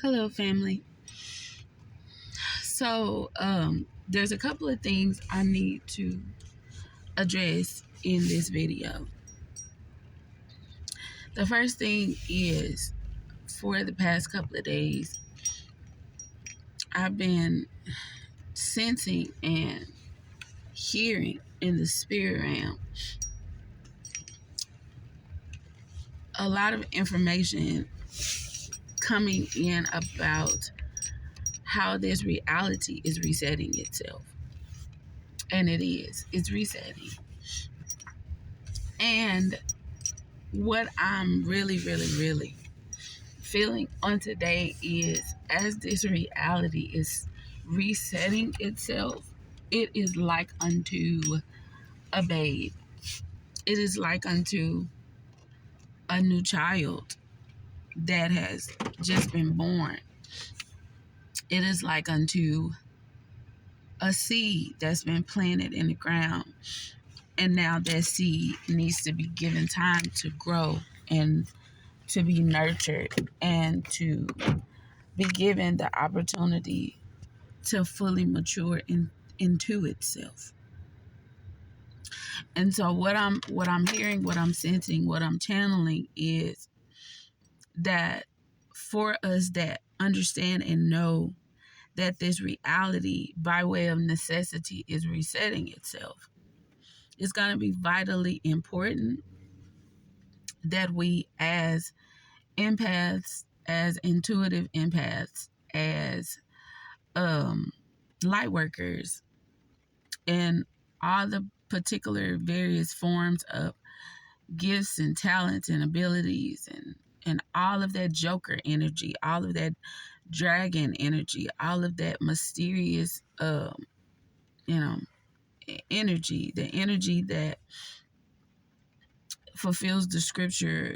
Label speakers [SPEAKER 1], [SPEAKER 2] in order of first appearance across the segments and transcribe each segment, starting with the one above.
[SPEAKER 1] Hello, family. There's a couple of things I need to address in this video. The first thing is, for the past couple of days, I've been sensing and hearing in the spirit realm a lot of information coming in about how this reality is resetting itself. And it is. It's resetting. And what I'm really feeling on today is, as this reality is resetting itself, it is like unto a babe. It is like unto a new child that has just been born. It is like unto a seed that's been planted in the ground. And now that seed needs to be given time to grow and to be nurtured and to be given the opportunity to fully mature into itself. And so what I'm hearing, what I'm sensing, what I'm channeling is that for us that understand and know that this reality by way of necessity is resetting itself, it's going to be vitally important that we, as empaths, as intuitive empaths, as light workers, and all the particular various forms of gifts and talents and abilities and all of that joker energy, all of that dragon energy, all of that mysterious energy, the energy that fulfills the scripture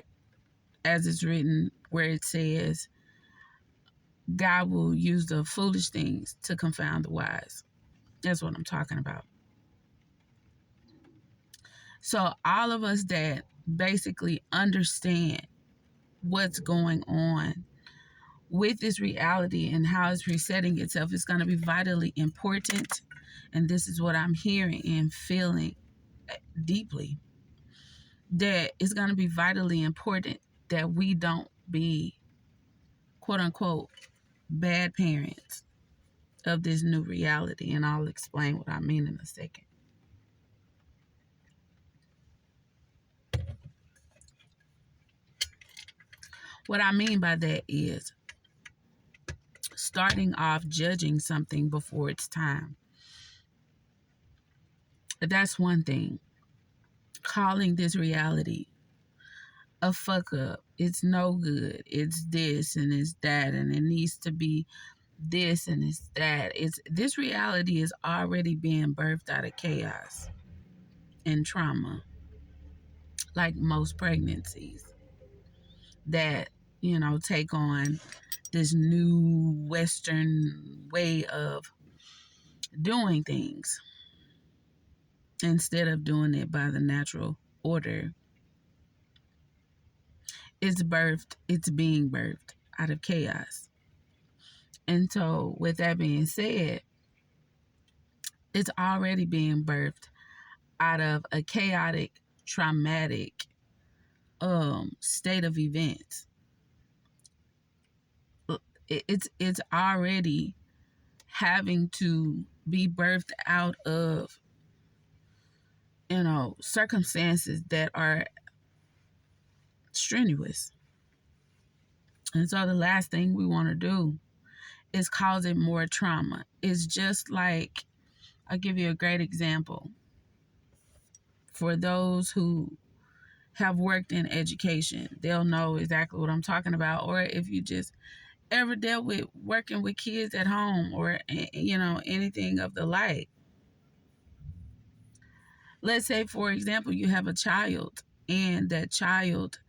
[SPEAKER 1] as it's written, where it says God will use the foolish things to confound the wise. That's what I'm talking about. So all of us that basically understand what's going on with this reality and how it's resetting itself is going to be vitally important. And this is what I'm hearing and feeling deeply, that it's going to be vitally important that we don't be, quote unquote, bad parents of this new reality. And I'll explain what I mean in a second. What I mean by that is starting off judging something before it's time. That's one thing. Calling this reality a fuck up. It's no good. It's this and it's that, and it needs to be this and it's that. This reality is already being birthed out of chaos and trauma, like most pregnancies that, take on this new Western way of doing things instead of doing it by the natural order. It's being birthed out of chaos. And so, with that being said, it's already being birthed out of a chaotic, traumatic state of events. It's already having to be birthed out of circumstances that are strenuous. And so the last thing we want to do is cause it more trauma. It's just like, I'll give you a great example. For those who have worked in education, they'll know exactly what I'm talking about. Or if you just ever dealt with working with kids at home or, anything of the like. Let's say, for example, you have a child and that child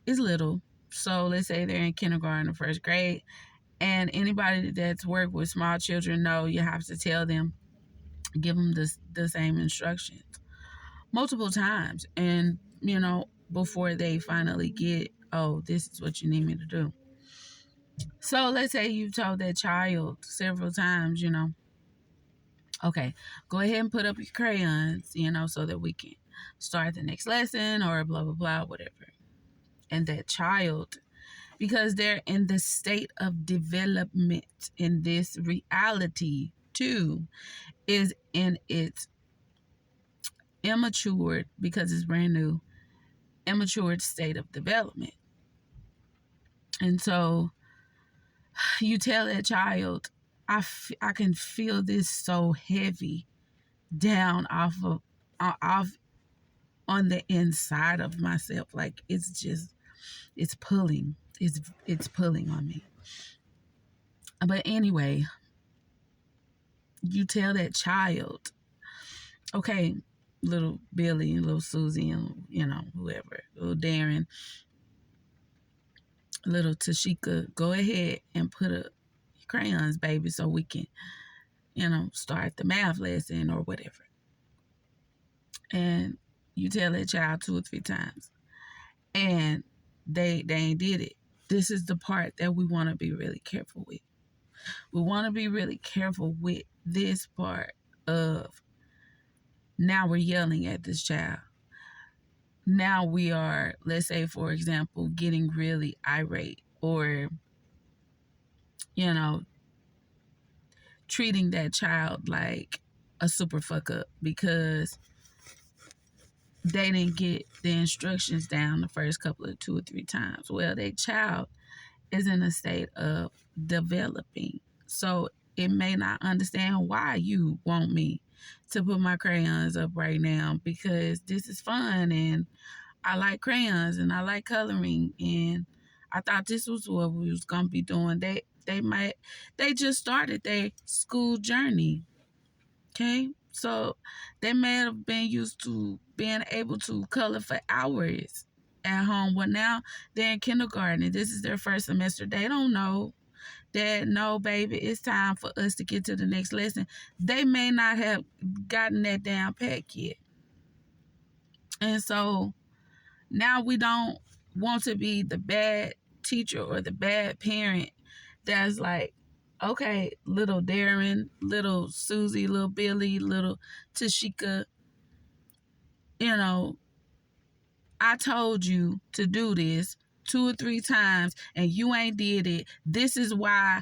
[SPEAKER 1] is little. So let's say they're in kindergarten or first grade. And anybody that's worked with small children know you have to tell them, give them the same instructions multiple times. And, before they finally get, oh, this is what you need me to do. So let's say you've told that child several times, okay, go ahead and put up your crayons, so that we can start the next lesson or blah, blah, blah, whatever. And that child, because they're in the state of development in this reality too, is in its immature, because it's brand new, immature state of development. And so you tell that child, I can feel this so heavy down off on the inside of myself. Like it's pulling. It's pulling on me. But anyway, you tell that child, okay, little Billy and little Susie and whoever, little Darren, little Tashika, go ahead and put up your crayons, baby, so we can, start the math lesson or whatever. And you tell that child 2 or 3 times, and they ain't did it. This is the part that we want to be really careful with. We want to be really careful with this part of, now we're yelling at this child. Now we are, let's say, for example, getting really irate, or, treating that child like a super fuck up because they didn't get the instructions down the first couple of 2 or 3 times. Well, that child is in a state of developing. So it may not understand why you want me to put my crayons up right now, because this is fun and I like crayons and I like coloring, and I thought this was what we was gonna be doing. They just started their school journey. Okay, so they may have been used to being able to color for hours at home. Well, now they're in kindergarten and this is their first semester. They don't know that, no, baby, it's time for us to get to the next lesson. They may not have gotten that down pat yet. And so now we don't want to be the bad teacher or the bad parent that's like, okay, little Darren, little Susie, little Billy, little Tashika, I told you to do this 2 or 3 times and you ain't did it. This is why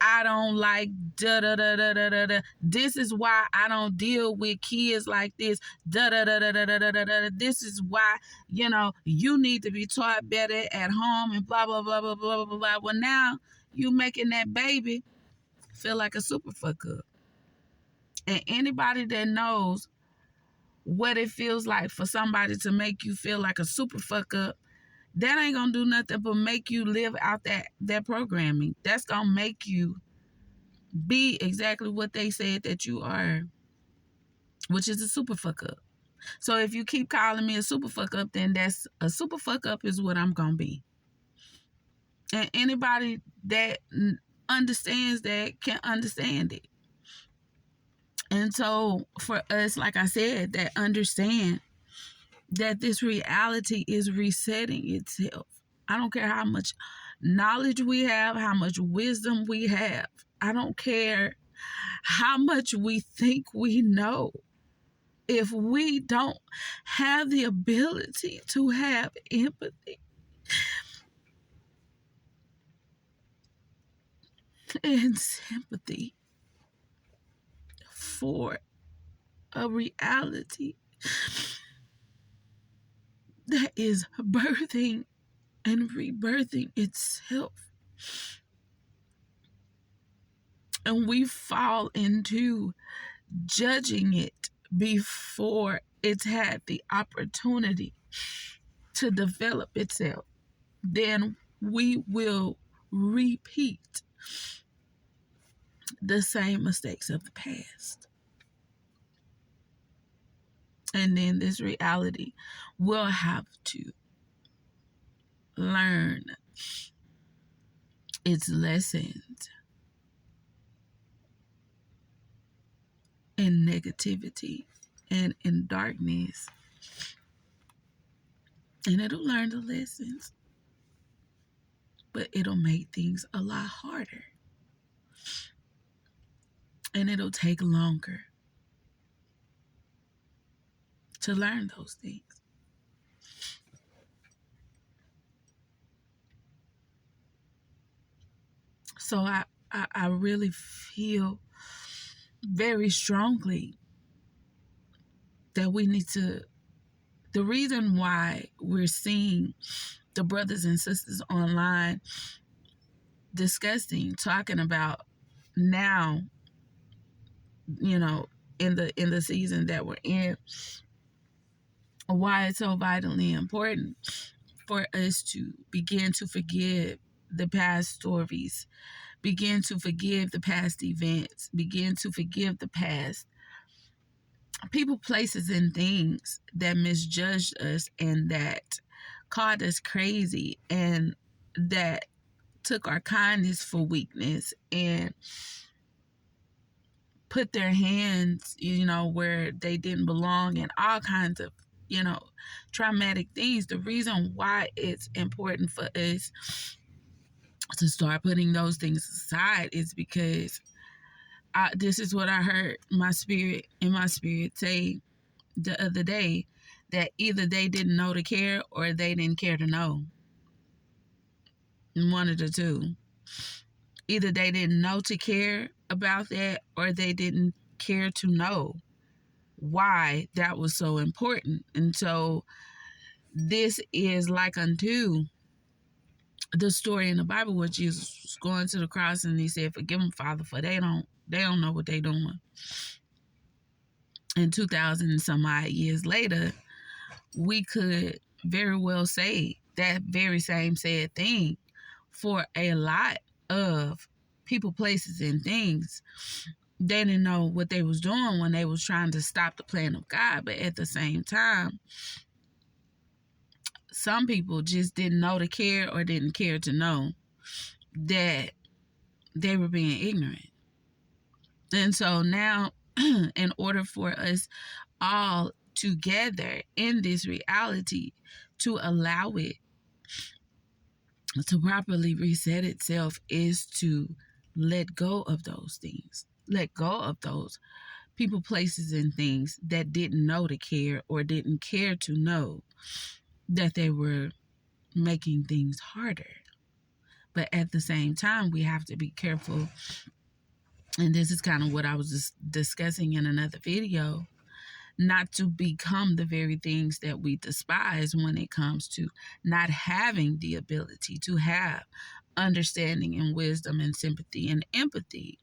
[SPEAKER 1] I don't like da da da da da da da. This is why I don't deal with kids like this. Da da da da da da da da da. This is why, you need to be taught better at home and blah blah blah blah blah blah blah. Well, now you making that baby feel like a super fuck up. And anybody that knows what it feels like for somebody to make you feel like a super fuck up, that ain't gonna do nothing but make you live out that programming. That's gonna make you be exactly what they said that you are, which is a super fuck up. So if you keep calling me a super fuck up, then that's a super fuck up is what I'm gonna be. And anybody that understands that can understand it. And so for us, like I said, that understand that this reality is resetting itself. I don't care how much knowledge we have, how much wisdom we have. I don't care how much we think we know. If we don't have the ability to have empathy and sympathy for a reality that is birthing and rebirthing itself, and we fall into judging it before it's had the opportunity to develop itself, then we will repeat the same mistakes of the past. And then this reality will have to learn its lessons in negativity and in darkness. And it'll learn the lessons. but it'll make things a lot harder. And it'll take longer to learn those things. So I really feel very strongly that we need to, the reason why we're seeing the brothers and sisters online discussing, talking about now, in the season that we're in, why it's so vitally important for us to begin to forgive the past stories, begin to forgive the past events, begin to forgive the past people, places, and things that misjudged us and that called us crazy and that took our kindness for weakness and put their hands, where they didn't belong, and all kinds of, traumatic things. The reason why it's important for us to start putting those things aside is because this is what I heard my spirit say the other day, that either they didn't know to care or they didn't care to know. One of the two. Either they didn't know to care about that or they didn't care to know why that was so important. And so this is like unto the story in the Bible where Jesus was going to the cross and he said, "Forgive them, Father, for they don't know what they're doing." And 2,000 and some odd years later, we could very well say that very same said thing for a lot of people, places, and things. They didn't know what they was doing when they was trying to stop the plan of God. But at the same time, some people just didn't know to care or didn't care to know that they were being ignorant. And so now, in order for us all together in this reality to allow it to properly reset itself, is to let go of those things. Let go of those people, places, and things that didn't know to care or didn't care to know that they were making things harder. But at the same time, we have to be careful. And this is kind of what I was just discussing in another video, not to become the very things that we despise when it comes to not having the ability to have understanding and wisdom and sympathy and empathy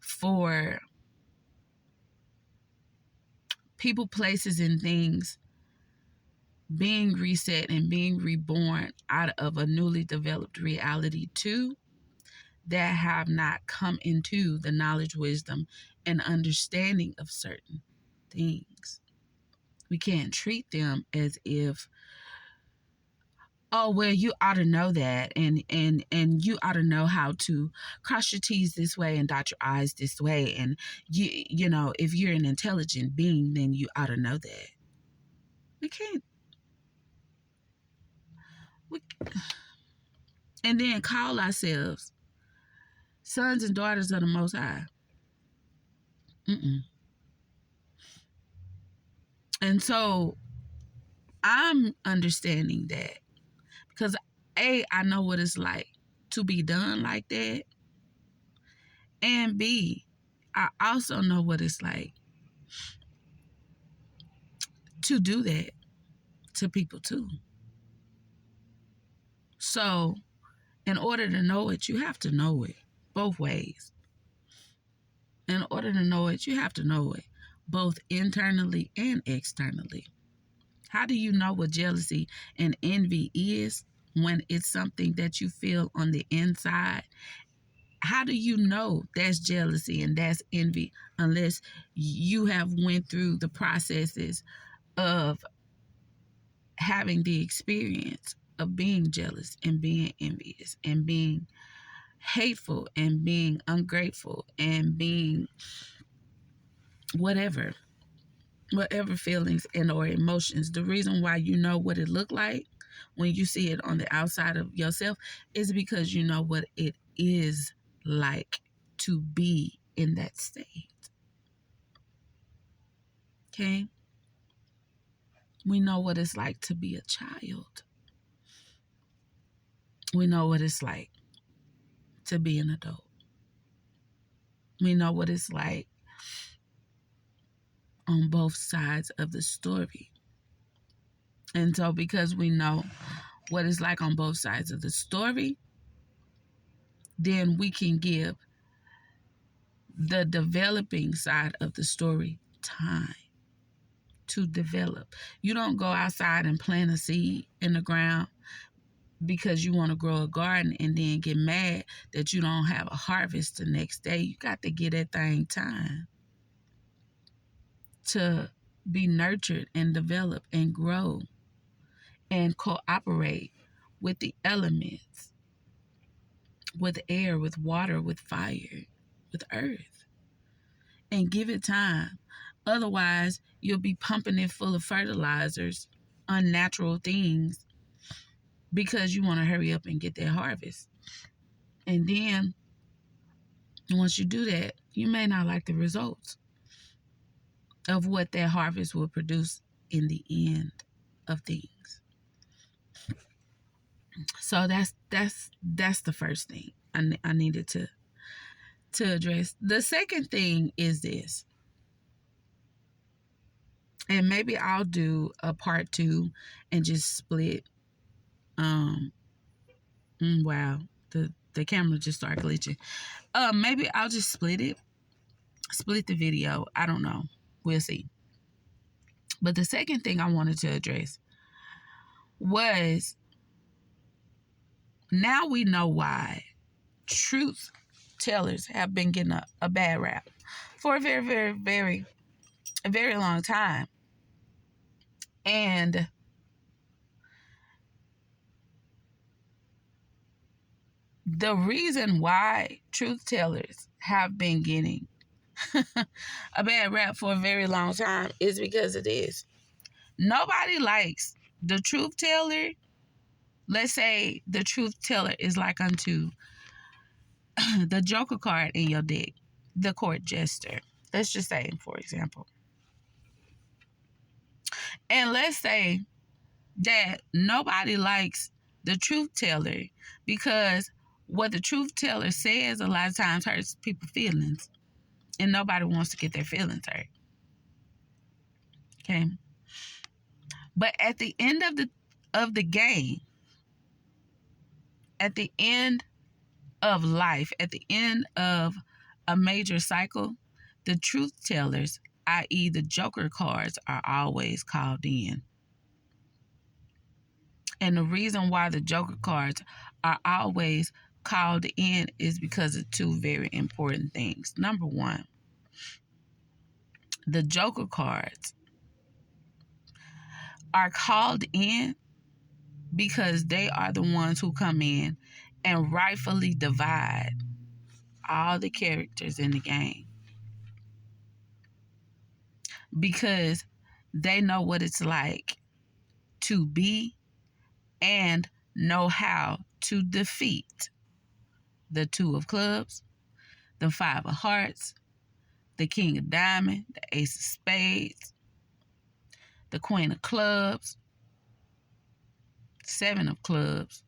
[SPEAKER 1] for people, places, and things being reset and being reborn out of a newly developed reality too, that have not come into the knowledge, wisdom, and understanding of certain things. We can't treat them as if, oh well, you ought to know that, and you ought to know how to cross your T's this way and dot your I's this way, and if you're an intelligent being, then you ought to know that. We can't. And then call ourselves sons and daughters of the Most High. And so I'm understanding that because A, I know what it's like to be done like that, and B, I also know what it's like to do that to people too. So in order to know it, you have to know it both ways. In order to know it, you have to know it both internally and externally. How do you know what jealousy and envy is when it's something that you feel on the inside? How do you know that's jealousy and that's envy unless you have went through the processes of having the experience of being jealous and being envious and being hateful and being ungrateful and being whatever feelings and or emotions? The reason why you know what it looked like when you see it on the outside of yourself, is because you know what it is like to be in that state. Okay? We know what it's like to be a child. We know what it's like to be an adult. We know what it's like on both sides of the story. And so because we know what it's like on both sides of the story, then we can give the developing side of the story time to develop. You don't go outside and plant a seed in the ground because you want to grow a garden and then get mad that you don't have a harvest the next day. You got to give that thing time to be nurtured and develop and grow and cooperate with the elements, with air, with water, with fire, with earth, and give it time. Otherwise, you'll be pumping it full of fertilizers, unnatural things, because you want to hurry up and get that harvest. And then once you do that, you may not like the results of what that harvest will produce in the end of things. So that's the first thing I needed to address. The second thing is this, and maybe I'll do a part 2 and just split. Wow, the camera just started glitching. Maybe I'll just split the video. I don't know. We'll see. But the second thing I wanted to address was, now we know why truth tellers have been getting a bad rap for a very, very, very, a very long time. And the reason why truth tellers have been getting a bad rap for a very long time is because of this. Nobody likes the truth teller. Let's say the truth teller is like unto the Joker card in your deck, the court jester. Let's just say, for example. And let's say that nobody likes the truth teller because what the truth teller says a lot of times hurts people's feelings, and nobody wants to get their feelings hurt. Okay? But at the end of the game, at the end of life, at the end of a major cycle, the truth tellers, i.e. the Joker cards, are always called in. And the reason why the Joker cards are always called in is because of two very important things. Number one, the Joker cards are called in because they are the ones who come in and rightfully divide all the characters in the game, because they know what it's like to be and know how to defeat the 2 of clubs, the 5 of hearts, the King of diamond, the Ace of spades, the Queen of clubs, 7 of clubs,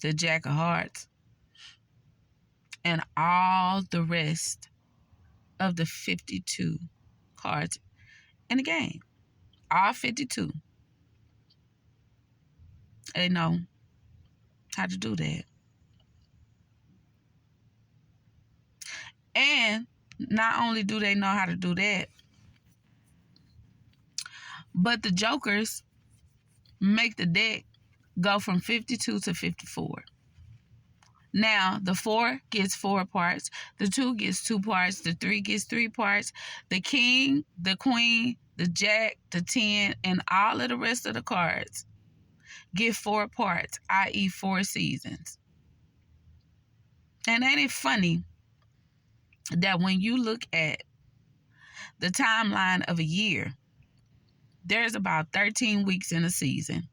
[SPEAKER 1] the Jack of hearts, and all the rest of the 52 cards in the game. All 52. They know how to do that. And not only do they know how to do that, but the Jokers make the deck go from 52 to 54. Now, the 4 gets 4 parts, the 2 gets 2 parts, the 3 gets 3 parts, the King, the Queen, the Jack, the 10, and all of the rest of the cards get 4 parts, i.e. 4 seasons. And ain't it funny that when you look at the timeline of a year, There's about 13 weeks in a season,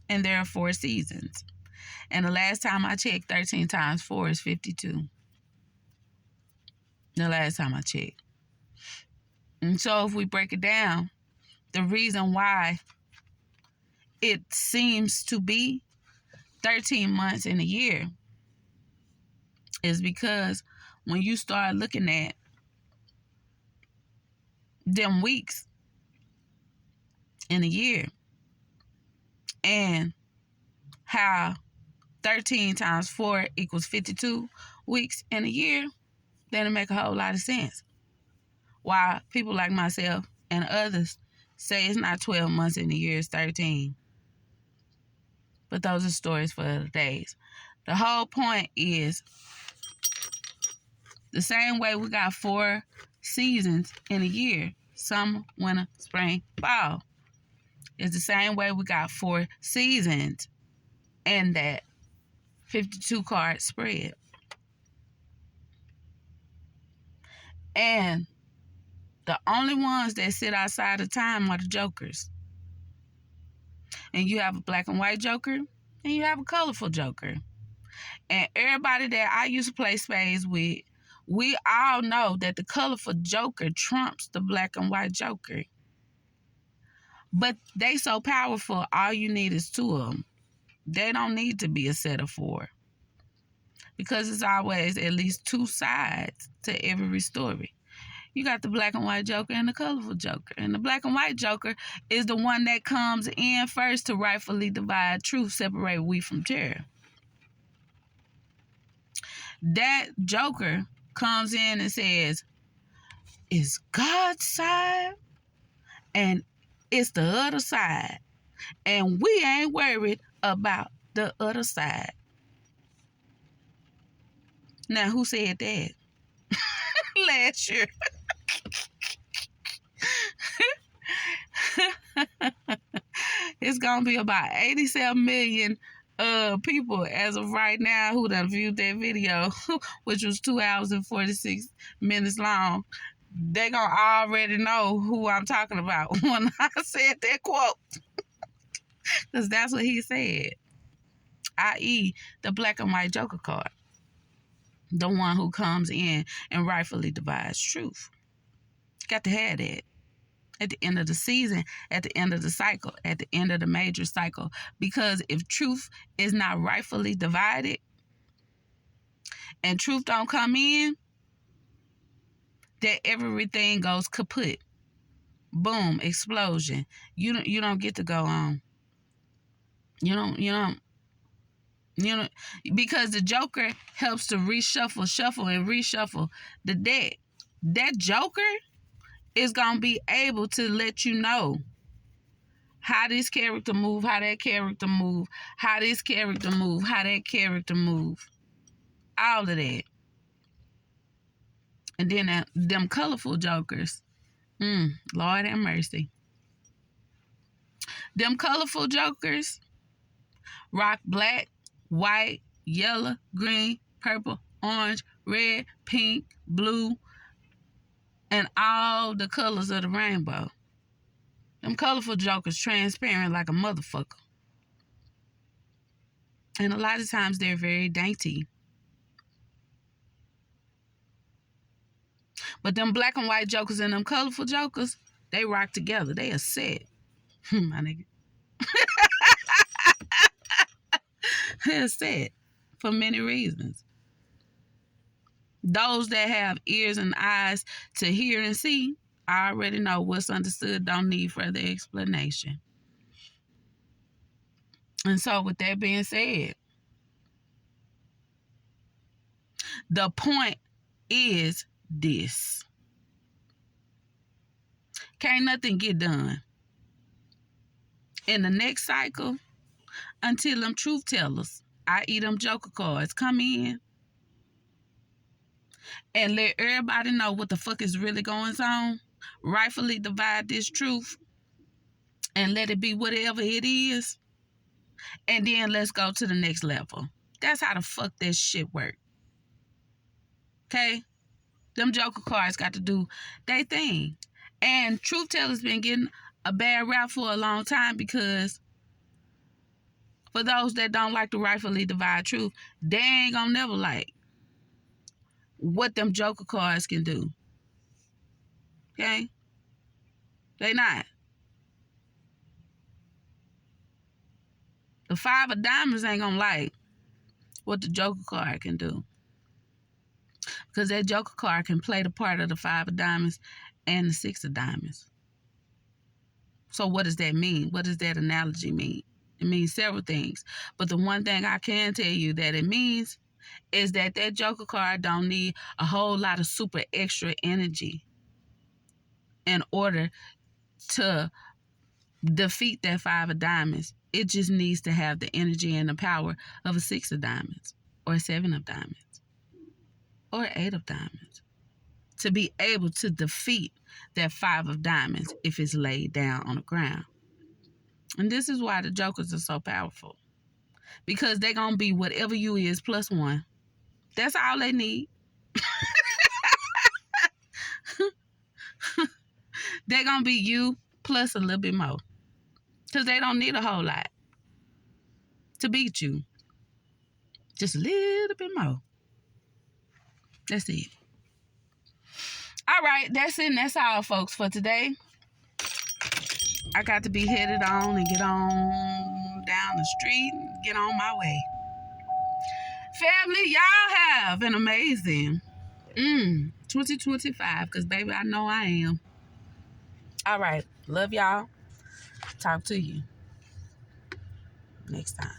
[SPEAKER 1] and there are 4 seasons. And the last time I checked, 13 times 4 is 52. The last time I checked. And so if we break it down, the reason why it seems to be 13 months in a year is because when you start looking at them weeks in a year and how 13 times 4 equals 52 weeks in a year, then it make a whole lot of sense. Why people like myself and others say it's not 12 months in a year, it's 13. But those are stories for other days. The whole point is the same way we got 4 seasons in a year, summer, winter, spring, fall. It's the same way we got 4 seasons in that 52 card spread. And the only ones that sit outside of time are the jokers. And you have a black and white joker, and you have a colorful joker. And everybody that I used to play spades with, we all know that the colorful joker trumps the black and white joker. But they so powerful, all you need is 2 of them. They don't need to be a set of 4. Because it's always at least 2 sides to every story. You got the black and white joker and the colorful joker. And the black and white joker is the one that comes in first to rightfully divide truth, separate wheat from terror. That joker comes in and says, it's God's side and it's the other side. And we ain't worried about the other side. Now, who said that? Last year. It's going to be about 87 million people as of right now who done viewed that video, which was 2 hours and 46 minutes long. They going to already know who I'm talking about when I said that quote. Because that's what he said. I.e., the black and white joker card. The one who comes in and rightfully divides truth. Got to have that. At the end of the season, at the end of the cycle, at the end of the major cycle. Because if truth is not rightfully divided and truth don't come in, then everything goes kaput. Boom, explosion. You don't get to go on. You don't, because the joker helps to shuffle and reshuffle the deck. That joker is going to be able to let you know how this character move, how that character move, how this character move, how that character move. All of that. And then them colorful jokers. Lord have mercy. Them colorful jokers rock black, white, yellow, green, purple, orange, red, pink, blue, and all the colors of the rainbow. Them colorful jokers transparent like a motherfucker. And a lot of times they're very dainty. But them black and white jokers and them colorful jokers, they rock together. They are set. My nigga. They're set for many reasons. Those that have ears and eyes to hear and see, I already know what's understood, don't need further explanation. And so with that being said, the point is this. Can't nothing get done in the next cycle until them truth tellers, i.e. them joker cards, come in and let everybody know what the fuck is really going on, rightfully divide this truth, and let it be whatever it is, and then let's go to the next level. That's how the fuck that shit work. Okay? Them joker cards got to do their thing. And truth tellers been getting a bad rap for a long time because for those that don't like to rightfully divide truth, they ain't gonna never like what them joker cards can do. Okay? They not. The 5 of diamonds ain't gonna like what the joker card can do. Because that joker card can play the part of the 5 of diamonds and the 6 of diamonds. So what does that mean? What does that analogy mean? It means several things. But the one thing I can tell you that it means is that joker card don't need a whole lot of super extra energy in order to defeat that 5 of diamonds. It just needs to have the energy and the power of a 6 of diamonds or a 7 of diamonds or 8 of diamonds to be able to defeat that 5 of diamonds if it's laid down on the ground. And this is why the jokers are so powerful, because they're going to be whatever you is plus 1. That's all they need. They're going to be you plus a little bit more, because they don't need a whole lot to beat you. Just a little bit more. That's it. All right, that's it and that's all, folks, for today. I got to be headed on and get on down the street and get on my way. Family, y'all have an amazing 2025, because, baby, I know I am. All right. Love y'all. Talk to you next time.